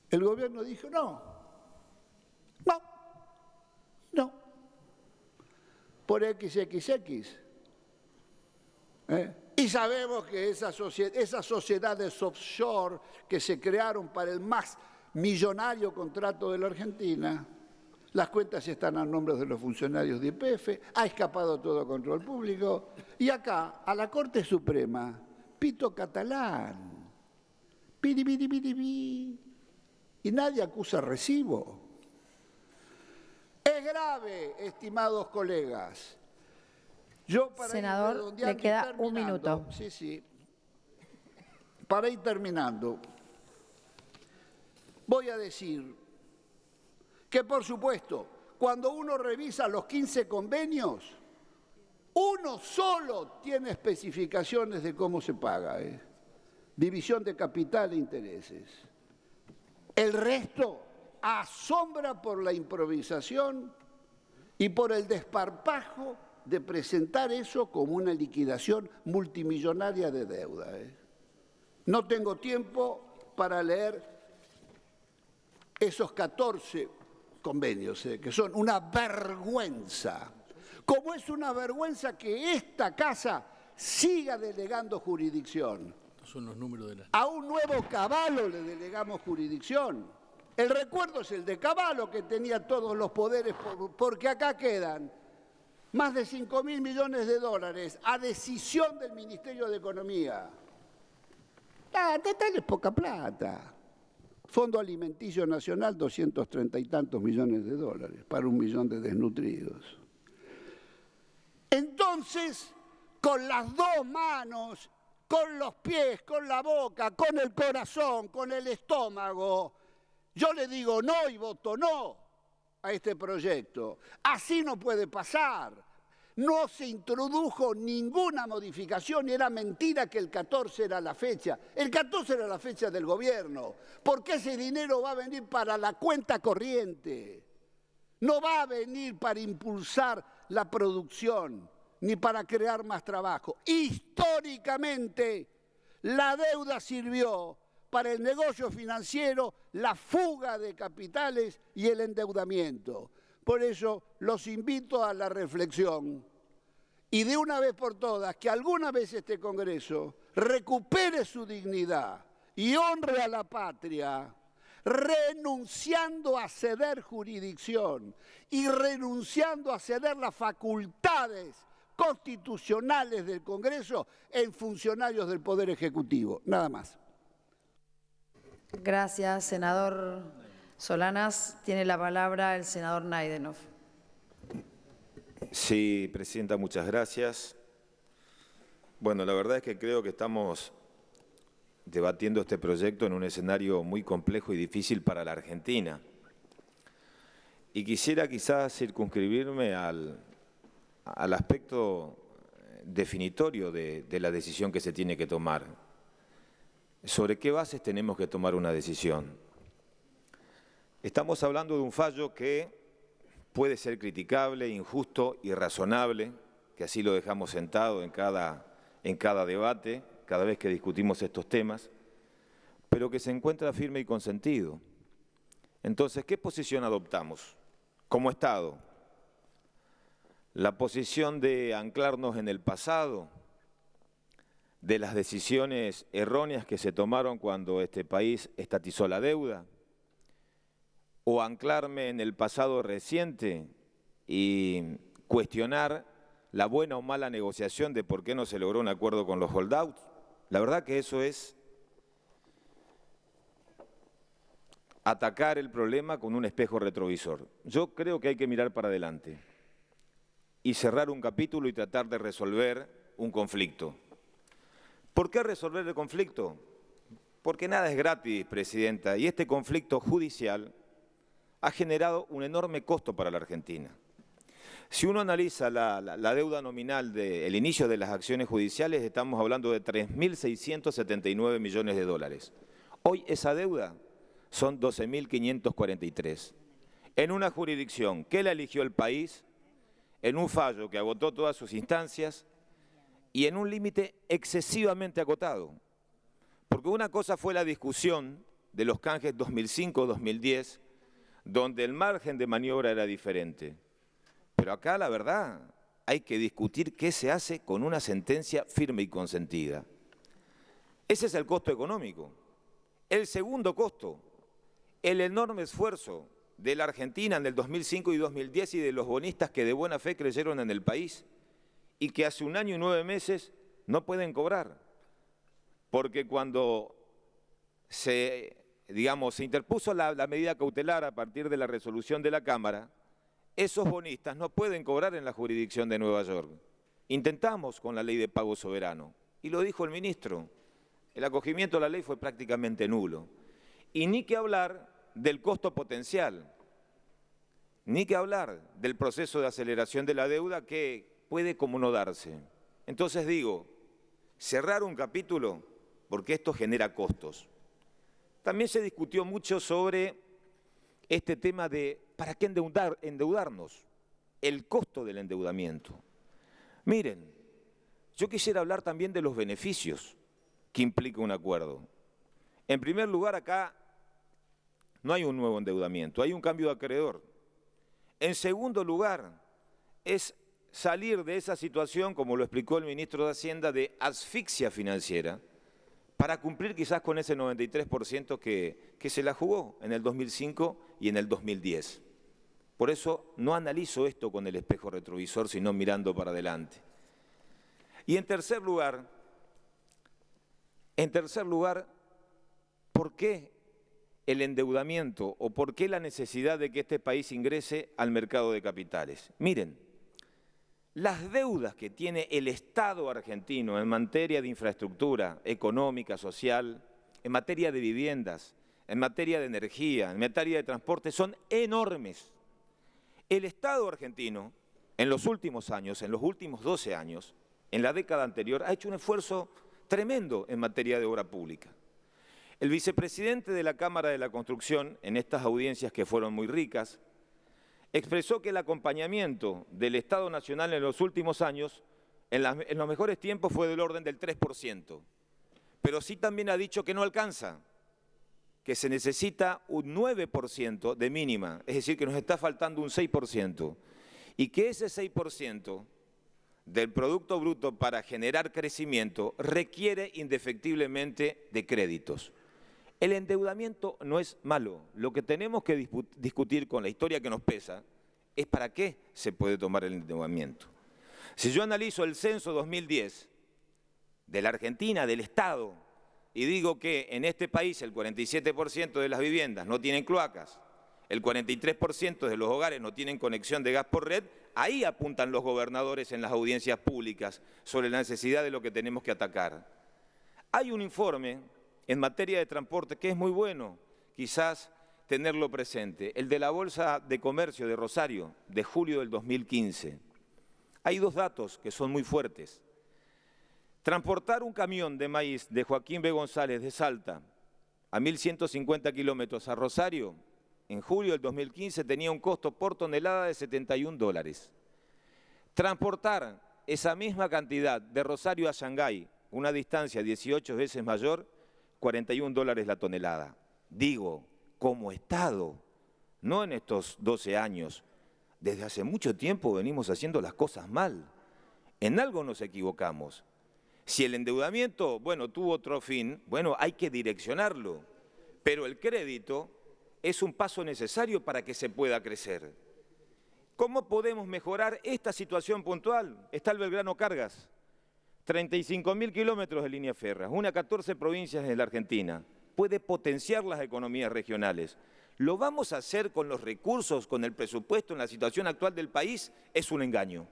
Speaker 4: El gobierno dijo no, por XXX. Y sabemos que esas sociedades offshore que se crearon para el más millonario contrato de la Argentina, las cuentas están a nombre de los funcionarios de YPF, ha escapado todo control público, y acá, a la Corte Suprema, pito catalán, piri, piri, piri, piri, y nadie acusa recibo. Es grave, estimados colegas.
Speaker 2: Senador, le queda 1 minuto.
Speaker 4: Sí. Para ir terminando, voy a decir que, por supuesto, cuando uno revisa los 15 convenios, uno solo tiene especificaciones de cómo se paga, división de capital e intereses. El resto asombra por la improvisación y por el desparpajo de presentar eso como una liquidación multimillonaria de deuda. No tengo tiempo para leer esos 14 convenios, que son una vergüenza. Como es una vergüenza que esta casa siga delegando jurisdicción.
Speaker 5: Son los números de
Speaker 4: A un nuevo Cavallo le delegamos jurisdicción. El recuerdo es el de Cavallo, que tenía todos los poderes, porque acá quedan más de 5.000 millones de dólares a decisión del Ministerio de Economía. Tal es poca plata. Fondo Alimenticio Nacional, 230 y tantos millones de dólares para 1 millón de desnutridos. Entonces, con las 2 manos, con los pies, con la boca, con el corazón, con el estómago, yo le digo no y voto no a este proyecto. Así no puede pasar. No se introdujo ninguna modificación y era mentira que el 14 era la fecha. El 14 era la fecha del gobierno, porque ese dinero va a venir para la cuenta corriente. No va a venir para impulsar la producción ni para crear más trabajo. Históricamente, la deuda sirvió para el negocio financiero, la fuga de capitales y el endeudamiento. Por eso los invito a la reflexión y de una vez por todas que alguna vez este Congreso recupere su dignidad y honre a la patria, renunciando a ceder jurisdicción y renunciando a ceder las facultades constitucionales del Congreso en funcionarios del Poder Ejecutivo. Nada más.
Speaker 2: Gracias, senador Solanas. Tiene la palabra el senador Naidenov.
Speaker 6: Sí, presidenta, muchas gracias. Bueno, la verdad es que creo que estamos
Speaker 5: debatiendo este proyecto en un escenario muy complejo y difícil para la Argentina. Y quisiera quizás circunscribirme al aspecto definitorio de la decisión que se tiene que tomar. ¿Sobre qué bases tenemos que tomar una decisión? Estamos hablando de un fallo que puede ser criticable, injusto, irrazonable, que así lo dejamos sentado en cada debate, cada vez que discutimos estos temas, pero que se encuentra firme y consentido. Entonces, ¿qué posición adoptamos como Estado? La posición de anclarnos en el pasado, de las decisiones erróneas que se tomaron cuando este país estatizó la deuda, o anclarme en el pasado reciente y cuestionar la buena o mala negociación de por qué no se logró un acuerdo con los holdouts. La verdad que eso es atacar el problema con un espejo retrovisor. Yo creo que hay que mirar para adelante y cerrar un capítulo y tratar de resolver un conflicto. ¿Por qué resolver el conflicto? Porque nada es gratis, Presidenta, y este conflicto judicial ha generado un enorme costo para la Argentina. Si uno analiza la deuda nominal del inicio de las acciones judiciales, estamos hablando de 3.679 millones de dólares. Hoy esa deuda son 12.543. En una jurisdicción que la eligió el país, en un fallo que agotó todas sus instancias y en un límite excesivamente acotado. Porque una cosa fue la discusión de los canjes 2005-2010, donde el margen de maniobra era diferente. Pero acá, la verdad, hay que discutir qué se hace con una sentencia firme y consentida. Ese es el costo económico. El segundo costo, el enorme esfuerzo de la Argentina en el 2005 y 2010 y de los bonistas que de buena fe creyeron en el país y que hace 1 año y 9 meses no pueden cobrar. Porque cuando se interpuso la medida cautelar a partir de la resolución de la Cámara, esos bonistas no pueden cobrar en la jurisdicción de Nueva York. Intentamos con la ley de pago soberano, y lo dijo el ministro, el acogimiento a la ley fue prácticamente nulo. Y ni que hablar del costo potencial, ni que hablar del proceso de aceleración de la deuda que puede como no darse. Entonces digo, cerrar un capítulo porque esto genera costos. También se discutió mucho sobre este tema de ¿para qué endeudarnos? El costo del endeudamiento. Miren, yo quisiera hablar también de los beneficios que implica un acuerdo. En primer lugar, acá no hay un nuevo endeudamiento, hay un cambio de acreedor. En segundo lugar, es salir de esa situación, como lo explicó el ministro de Hacienda, de asfixia financiera, para cumplir quizás con ese 93% que se la jugó en el 2005 y en el 2010. Por eso no analizo esto con el espejo retrovisor, sino mirando para adelante. Y en tercer lugar, ¿por qué el endeudamiento o por qué la necesidad de que este país ingrese al mercado de capitales? Miren, las deudas que tiene el Estado argentino en materia de infraestructura económica, social, en materia de viviendas, en materia de energía, en materia de transporte, son enormes. El Estado argentino, en los últimos años, en los últimos 12 años, en la década anterior, ha hecho un esfuerzo tremendo en materia de obra pública. El vicepresidente de la Cámara de la Construcción, en estas audiencias que fueron muy ricas, expresó que el acompañamiento del Estado Nacional en los últimos años, en los mejores tiempos, fue del orden del 3%. Pero sí también ha dicho que no alcanza, que se necesita un 9% de mínima, es decir, que nos está faltando un 6%. Y que ese 6% del Producto Bruto para generar crecimiento requiere indefectiblemente de créditos. El endeudamiento no es malo. Lo que tenemos que discutir con la historia que nos pesa es para qué se puede tomar el endeudamiento. Si yo analizo el censo 2010 de la Argentina, del Estado, y digo que en este país el 47% de las viviendas no tienen cloacas, el 43% de los hogares no tienen conexión de gas por red, ahí apuntan los gobernadores en las audiencias públicas sobre la necesidad de lo que tenemos que atacar. Hay un informe en materia de transporte, que es muy bueno quizás tenerlo presente, el de la Bolsa de Comercio de Rosario, de julio del 2015. Hay dos datos que son muy fuertes. Transportar un camión de maíz de Joaquín B. González de Salta a 1.150 kilómetros a Rosario, en julio del 2015 tenía un costo por tonelada de $71. Transportar esa misma cantidad de Rosario a Shanghái, una distancia 18 veces mayor, $41 la tonelada. Digo, como Estado, no en estos 12 años, desde hace mucho tiempo venimos haciendo las cosas mal. En algo nos equivocamos. Si el endeudamiento, bueno, tuvo otro fin, bueno, hay que direccionarlo, pero el crédito es un paso necesario para que se pueda crecer. ¿Cómo podemos mejorar esta situación puntual? Está el Belgrano Cargas, 35.000 kilómetros de línea férrea, una 14 provincias en la Argentina. Puede potenciar las economías regionales. ¿Lo vamos a hacer con los recursos, con el presupuesto en la situación actual del país? Es un engaño.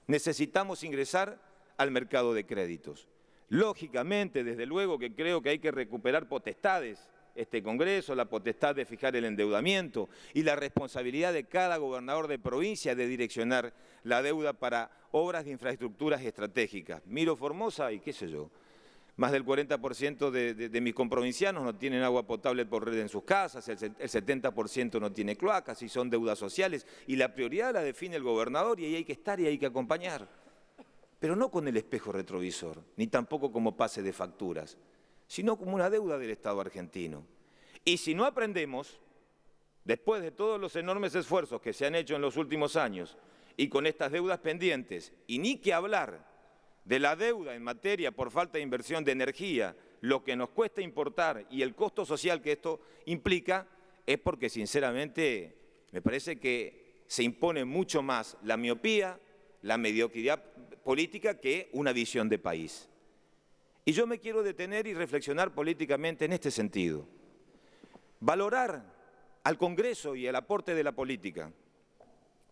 Speaker 5: Necesitamos ingresar al mercado de créditos. Lógicamente, desde luego que creo que hay que recuperar potestades, este Congreso, la potestad de fijar el endeudamiento y la responsabilidad de cada gobernador de provincia de direccionar la deuda para obras de infraestructuras estratégicas. Miro Formosa y qué sé yo, más del 40% de mis comprovincianos no tienen agua potable por red en sus casas, el 70% no tiene cloacas y son deudas sociales y la prioridad la define el gobernador y ahí hay que estar y hay que acompañar. Pero no con el espejo retrovisor, ni tampoco como pase de facturas, sino como una deuda del Estado argentino. Y si no aprendemos, después de todos los enormes esfuerzos que se han hecho en los últimos años y con estas deudas pendientes, y ni que hablar de la deuda en materia por falta de inversión de energía, lo que nos cuesta importar y el costo social que esto implica, es porque sinceramente me parece que se impone mucho más la miopía, la mediocridad política que una visión de país. Y yo me quiero detener y reflexionar políticamente en este sentido. Valorar al Congreso y el aporte de la política,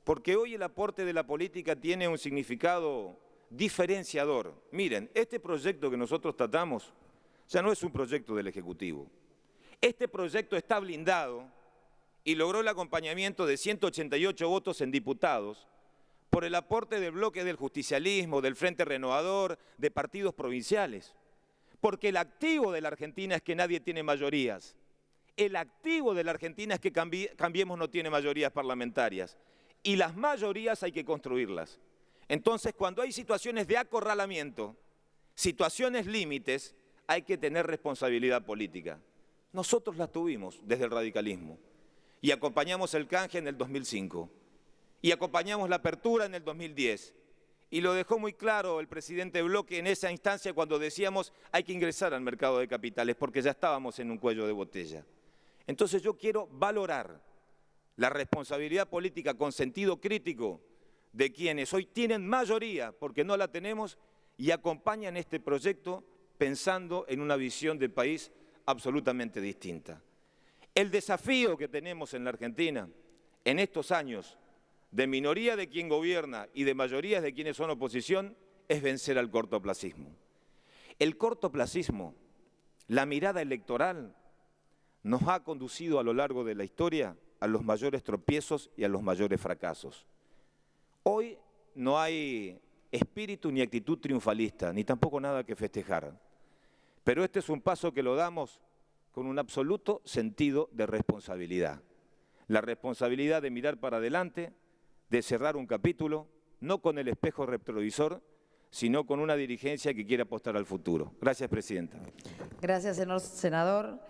Speaker 5: porque hoy el aporte de la política tiene un significado diferenciador. Miren, este proyecto que nosotros tratamos ya no es un proyecto del Ejecutivo. Este proyecto está blindado y logró el acompañamiento de 188 votos en diputados por el aporte del bloque del justicialismo, del Frente Renovador, de partidos provinciales. Porque el activo de la Argentina es que nadie tiene mayorías. El activo de la Argentina es que Cambiemos no tiene mayorías parlamentarias. Y las mayorías hay que construirlas. Entonces, cuando hay situaciones de acorralamiento, situaciones límites, hay que tener responsabilidad política. Nosotros las tuvimos desde el radicalismo. Y acompañamos el canje en el 2005. Y acompañamos la apertura en el 2010. Y lo dejó muy claro el presidente Bloque en esa instancia cuando decíamos hay que ingresar al mercado de capitales porque ya estábamos en un cuello de botella. Entonces yo quiero valorar la responsabilidad política con sentido crítico de quienes hoy tienen mayoría, porque no la tenemos, y acompañan este proyecto pensando en una visión de país absolutamente distinta. El desafío que tenemos en la Argentina en estos años de minoría de quien gobierna y de mayorías de quienes son oposición es vencer al cortoplacismo. El cortoplacismo, la mirada electoral, nos ha conducido a lo largo de la historia a los mayores tropiezos y a los mayores fracasos. Hoy no hay espíritu ni actitud triunfalista, ni tampoco nada que festejar. Pero este es un paso que lo damos con un absoluto sentido de responsabilidad. La responsabilidad de mirar para adelante, de cerrar un capítulo, no con el espejo retrovisor, sino con una dirigencia que quiere apostar al futuro. Gracias, Presidenta.
Speaker 2: Gracias, señor senador.